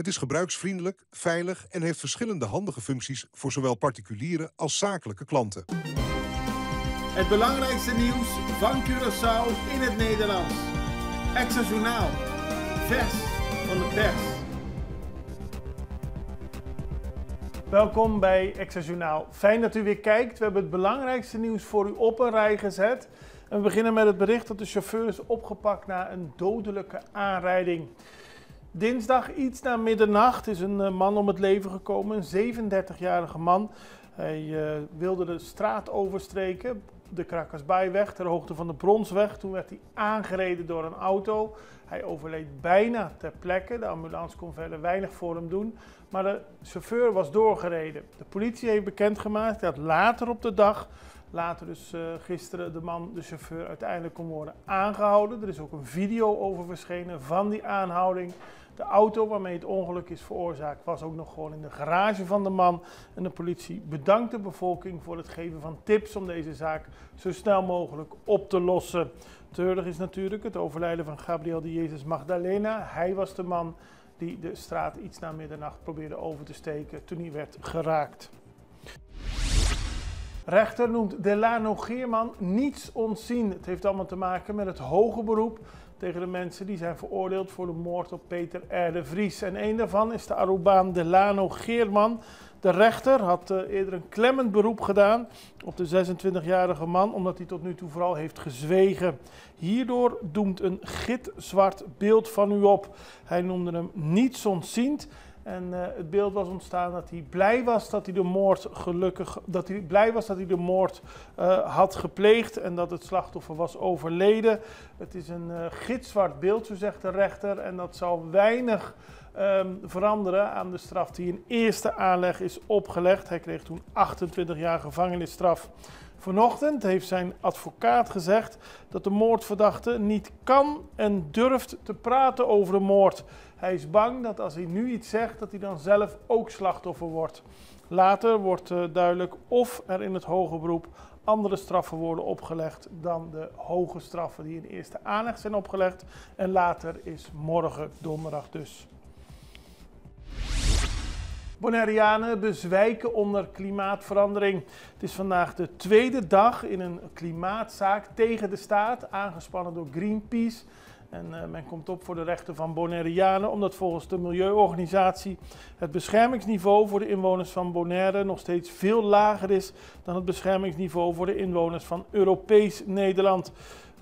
Het is gebruiksvriendelijk, veilig en heeft verschillende handige functies voor zowel particuliere als zakelijke klanten. Het belangrijkste nieuws van Curaçao in het Nederlands. Extra Journaal. Vers van de pers. Welkom bij Extra Journaal. Fijn dat u weer kijkt. We hebben het belangrijkste nieuws voor u op een rij gezet. En we beginnen met het bericht dat de chauffeur is opgepakt na een dodelijke aanrijding. Dinsdag iets na middernacht is een man om het leven gekomen, een 37-jarige man. Hij wilde de straat oversteken, de Krakkersbaiweg, ter hoogte van de Bronsweg. Toen werd hij aangereden door een auto. Hij overleed bijna ter plekke. De ambulance kon verder weinig voor hem doen. Maar de chauffeur was doorgereden. De politie heeft bekendgemaakt dat later op de dag, dus gisteren, de chauffeur uiteindelijk kon worden aangehouden. Er is ook een video over verschenen van die aanhouding. De auto waarmee het ongeluk is veroorzaakt was ook nog gewoon in de garage van de man. En de politie bedankt de bevolking voor het geven van tips om deze zaak zo snel mogelijk op te lossen. Treurig is natuurlijk het overlijden van Gabriel de Jezus Magdalena. Hij was de man die de straat iets na middernacht probeerde over te steken toen hij werd geraakt. Rechter noemt Delano Geerman niets ontzien. Het heeft allemaal te maken met het hoge beroep tegen de mensen die zijn veroordeeld voor de moord op Peter R. de Vries. En een daarvan is de Arubaan Delano Geerman. De rechter had eerder een klemmend beroep gedaan op de 26-jarige man, omdat hij tot nu toe vooral heeft gezwegen. Hierdoor doemt een gitzwart beeld van u op. Hij noemde hem niets ontziend. En het beeld was ontstaan dat hij blij was dat hij de moord had gepleegd en dat het slachtoffer was overleden. Het is een gitzwart beeld, zo zegt de rechter, en dat zal weinig veranderen aan de straf die in eerste aanleg is opgelegd. Hij kreeg toen 28 jaar gevangenisstraf. Vanochtend heeft zijn advocaat gezegd dat de moordverdachte niet kan en durft te praten over de moord. Hij is bang dat als hij nu iets zegt, dat hij dan zelf ook slachtoffer wordt. Later wordt duidelijk of er in het hoger beroep andere straffen worden opgelegd dan de hoge straffen die in eerste aanleg zijn opgelegd. En later is morgen donderdag dus. Bonaireanen bezwijken onder klimaatverandering. Het is vandaag de tweede dag in een klimaatzaak tegen de staat, aangespannen door Greenpeace. En men komt op voor de rechten van Bonaireanen, omdat volgens de milieuorganisatie het beschermingsniveau voor de inwoners van Bonaire nog steeds veel lager is dan het beschermingsniveau voor de inwoners van Europees Nederland.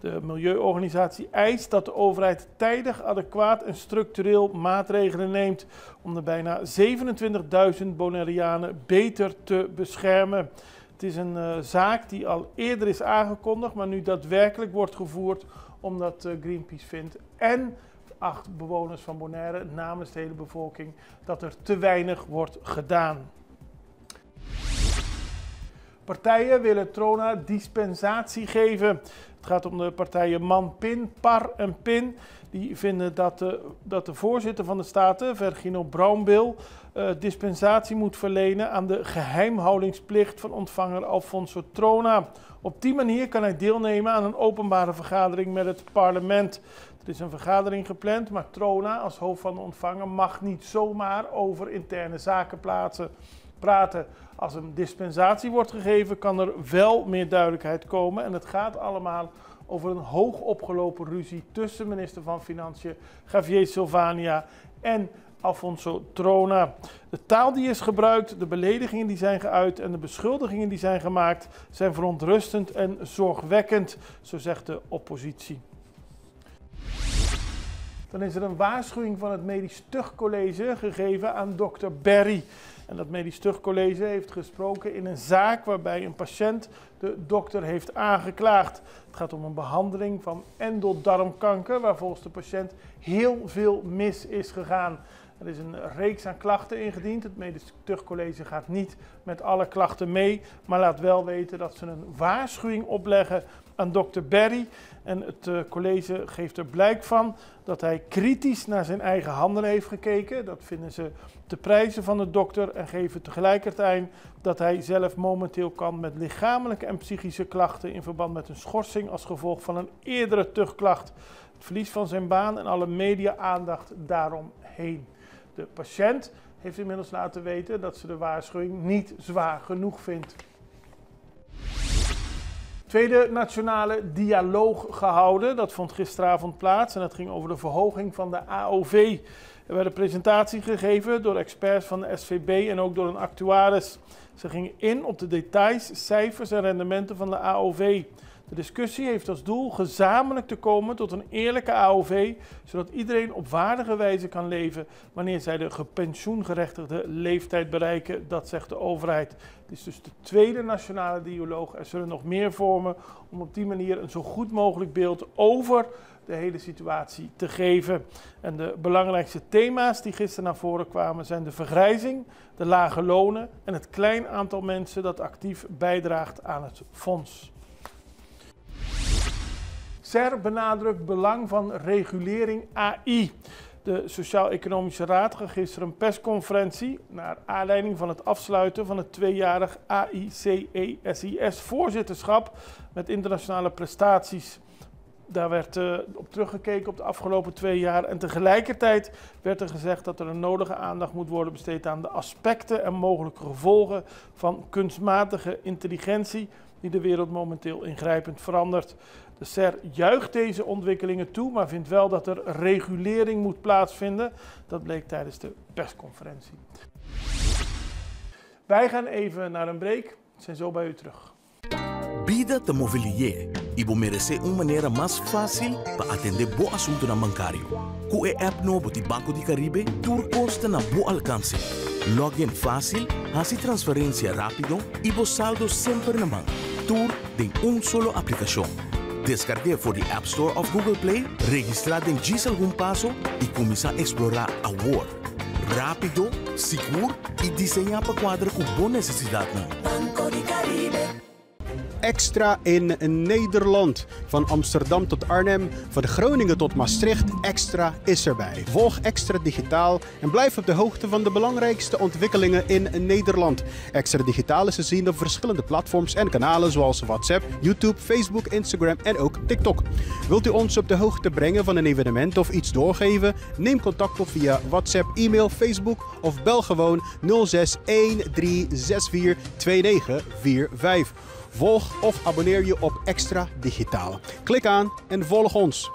De milieuorganisatie eist dat de overheid tijdig, adequaat en structureel maatregelen neemt om de bijna 27.000 Bonaireanen beter te beschermen. Het is een zaak die al eerder is aangekondigd, maar nu daadwerkelijk wordt gevoerd omdat Greenpeace vindt en 8 bewoners van Bonaire namens de hele bevolking dat er te weinig wordt gedaan. Partijen willen Trona dispensatie geven. Het gaat om de partijen MAN-PIN, PAR en PIN. Die vinden dat de voorzitter van de Staten, Virginio Braunbil, dispensatie moet verlenen aan de geheimhoudingsplicht van ontvanger Alfonso Trona. Op die manier kan hij deelnemen aan een openbare vergadering met het parlement. Er is een vergadering gepland, maar Trona als hoofd van de ontvanger mag niet zomaar over interne zaken praten. Als een dispensatie wordt gegeven, kan er wel meer duidelijkheid komen. En het gaat allemaal over een hoog opgelopen ruzie tussen minister van Financiën Javier Silvania en Alfonso Trona. De taal die is gebruikt, de beledigingen die zijn geuit en de beschuldigingen die zijn gemaakt zijn verontrustend en zorgwekkend, zo zegt de oppositie. Dan is er een waarschuwing van het Medisch Tuchtcollege gegeven aan dokter Berry. En dat Medisch Tuchtcollege heeft gesproken in een zaak waarbij een patiënt de dokter heeft aangeklaagd. Het gaat om een behandeling van endeldarmkanker waar volgens de patiënt heel veel mis is gegaan. Er is een reeks aan klachten ingediend. Het Medisch Tuchtcollege gaat niet met alle klachten mee, maar laat wel weten dat ze een waarschuwing opleggen aan dokter Berry. En het college geeft er blijk van dat hij kritisch naar zijn eigen handelen heeft gekeken. Dat vinden ze te prijzen van de dokter en geven tegelijkertijd dat hij zelf momenteel kan met lichamelijke en psychische klachten in verband met een schorsing als gevolg van een eerdere tuchtklacht. Het verlies van zijn baan en alle media-aandacht daaromheen. De patiënt heeft inmiddels laten weten dat ze de waarschuwing niet zwaar genoeg vindt. Tweede nationale dialoog gehouden. Dat vond gisteravond plaats en dat ging over de verhoging van de AOV. Er werd een presentatie gegeven door experts van de SVB en ook door een actuaris. Ze gingen in op de details, cijfers en rendementen van de AOV. De discussie heeft als doel gezamenlijk te komen tot een eerlijke AOV, zodat iedereen op waardige wijze kan leven wanneer zij de gepensioengerechtigde leeftijd bereiken, dat zegt de overheid. Het is dus de tweede nationale dialoog. Er zullen nog meer vormen om op die manier een zo goed mogelijk beeld over de hele situatie te geven. En de belangrijkste thema's die gisteren naar voren kwamen zijn de vergrijzing, de lage lonen en het klein aantal mensen dat actief bijdraagt aan het fonds. SER benadrukt belang van regulering AI. De Sociaal-Economische Raad gaf gisteren een persconferentie naar aanleiding van het afsluiten van het tweejarig AICE-SIS-voorzitterschap met internationale prestaties. Daar werd op teruggekeken op de afgelopen 2 jaar en tegelijkertijd werd er gezegd dat er een nodige aandacht moet worden besteed aan de aspecten en mogelijke gevolgen van kunstmatige intelligentie die de wereld momenteel ingrijpend verandert. De SER juicht deze ontwikkelingen toe, maar vindt wel dat er regulering moet plaatsvinden. Dat bleek tijdens de persconferentie. Wij gaan even naar een break. We zijn zo bij u terug. Vida te mobilier. Ibo merece maneira mais fácil para atender boa assunto na bancário. Com a app novo de Banco de Caribe, tudo consta na boa alcance. Login fácil, hace transferência rápido e bo saldo sempre na mão. Tudo em solo aplicação. Descargue voor de App Store of Google Play, registrade em diz algum passo e começar a explorar a world. Rápido, seguro e desenhar para quadra com boa necessidade. Banco de Caribe. Extra in Nederland. Van Amsterdam tot Arnhem, van Groningen tot Maastricht, Extra is erbij. Volg Extra Digitaal en blijf op de hoogte van de belangrijkste ontwikkelingen in Nederland. Extra Digitaal is te zien op verschillende platforms en kanalen zoals WhatsApp, YouTube, Facebook, Instagram en ook TikTok. Wilt u ons op de hoogte brengen van een evenement of iets doorgeven? Neem contact op via WhatsApp, e-mail, Facebook of bel gewoon 06 1364 2945. Volg of abonneer je op Extra Digitaal. Klik aan en volg ons.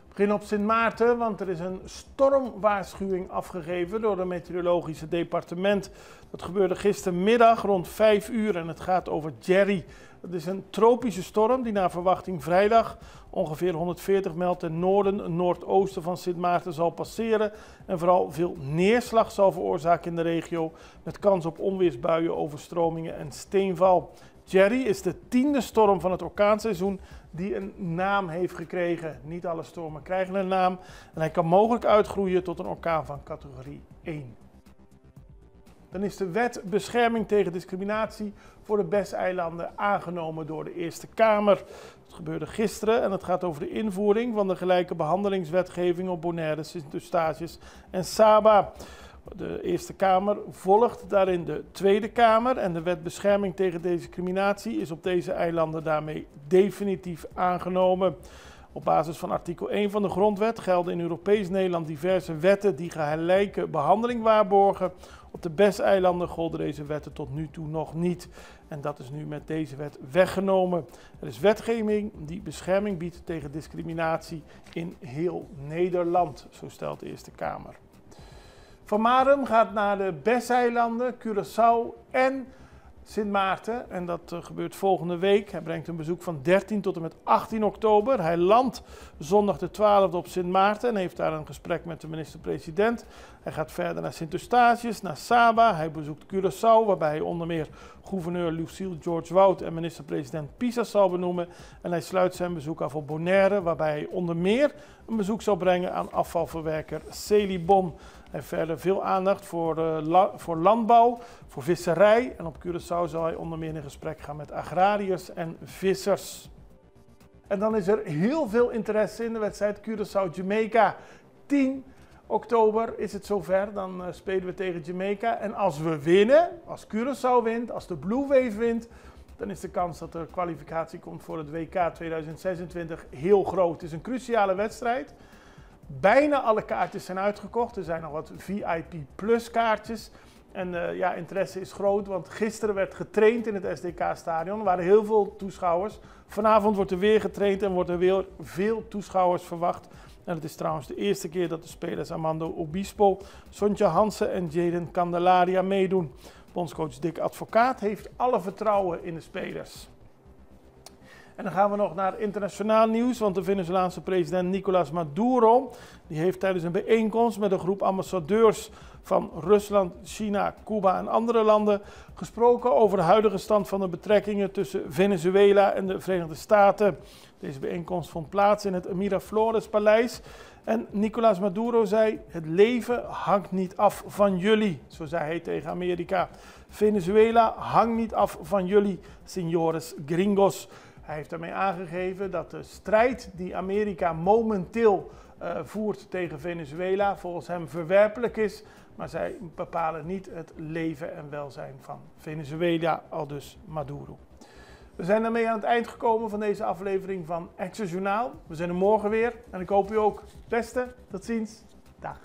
We beginnen op Sint Maarten, want er is een stormwaarschuwing afgegeven door het meteorologische departement. Dat gebeurde gistermiddag rond 5 uur en het gaat over Jerry. Het is een tropische storm die naar verwachting vrijdag ongeveer 140 mijl ten noorden en noordoosten van Sint Maarten zal passeren en vooral veel neerslag zal veroorzaken in de regio met kans op onweersbuien, overstromingen en steenval. Jerry is de 10e storm van het orkaanseizoen die een naam heeft gekregen. Niet alle stormen krijgen een naam en hij kan mogelijk uitgroeien tot een orkaan van categorie 1. Dan is de wet bescherming tegen discriminatie voor de BES-eilanden aangenomen door de Eerste Kamer. Dat gebeurde gisteren en het gaat over de invoering van de gelijke behandelingswetgeving op Bonaire, Sint-Eustatius en Saba. De Eerste Kamer volgt daarin de Tweede Kamer en de wet bescherming tegen discriminatie is op deze eilanden daarmee definitief aangenomen. Op basis van artikel 1 van de Grondwet gelden in Europees Nederland diverse wetten die gelijke behandeling waarborgen. Op de BES-eilanden golden deze wetten tot nu toe nog niet. En dat is nu met deze wet weggenomen. Er is wetgeving die bescherming biedt tegen discriminatie in heel Nederland, zo stelt de Eerste Kamer. Van Marum gaat naar de BES-eilanden, Curaçao en Sint Maarten en dat gebeurt volgende week. Hij brengt een bezoek van 13 tot en met 18 oktober. Hij landt zondag de 12e op Sint Maarten en heeft daar een gesprek met de minister-president. Hij gaat verder naar Sint Eustatius, naar Saba. Hij bezoekt Curaçao, waarbij hij onder meer gouverneur Lucille George Wout en minister-president Pisas zal benoemen. En hij sluit zijn bezoek af op Bonaire, waarbij hij onder meer een bezoek zal brengen aan afvalverwerker Celibon. Hij heeft verder veel aandacht voor landbouw, voor visserij. En op Curaçao zal hij onder meer in gesprek gaan met agrariërs en vissers. En dan is er heel veel interesse in de wedstrijd Curaçao-Jamaica. 10 oktober is het zover, dan spelen we tegen Jamaica. En als we winnen, als Curaçao wint, als de Blue Wave wint, dan is de kans dat er kwalificatie komt voor het WK 2026 heel groot. Het is een cruciale wedstrijd. Bijna alle kaartjes zijn uitgekocht. Er zijn nog wat VIP Plus kaartjes. En interesse is groot, want gisteren werd getraind in het SDK-stadion. Er waren heel veel toeschouwers. Vanavond wordt er weer getraind en wordt er weer veel toeschouwers verwacht. En het is trouwens de eerste keer dat de spelers Armando Obispo, Sontje Hansen en Jaden Candelaria meedoen. Bondscoach Dick Advocaat heeft alle vertrouwen in de spelers. En dan gaan we nog naar internationaal nieuws, want de Venezolaanse president Nicolás Maduro die heeft tijdens een bijeenkomst met een groep ambassadeurs van Rusland, China, Cuba en andere landen gesproken over de huidige stand van de betrekkingen tussen Venezuela en de Verenigde Staten. Deze bijeenkomst vond plaats in het Miraflores-paleis. En Nicolás Maduro zei: het leven hangt niet af van jullie, zo zei hij tegen Amerika. Venezuela hangt niet af van jullie, señores gringos. Hij heeft daarmee aangegeven dat de strijd die Amerika momenteel voert tegen Venezuela volgens hem verwerpelijk is. Maar zij bepalen niet het leven en welzijn van Venezuela, aldus Maduro. We zijn daarmee aan het eind gekomen van deze aflevering van Extra Journaal. We zijn er morgen weer en ik hoop u ook. Beste, tot ziens. Dag.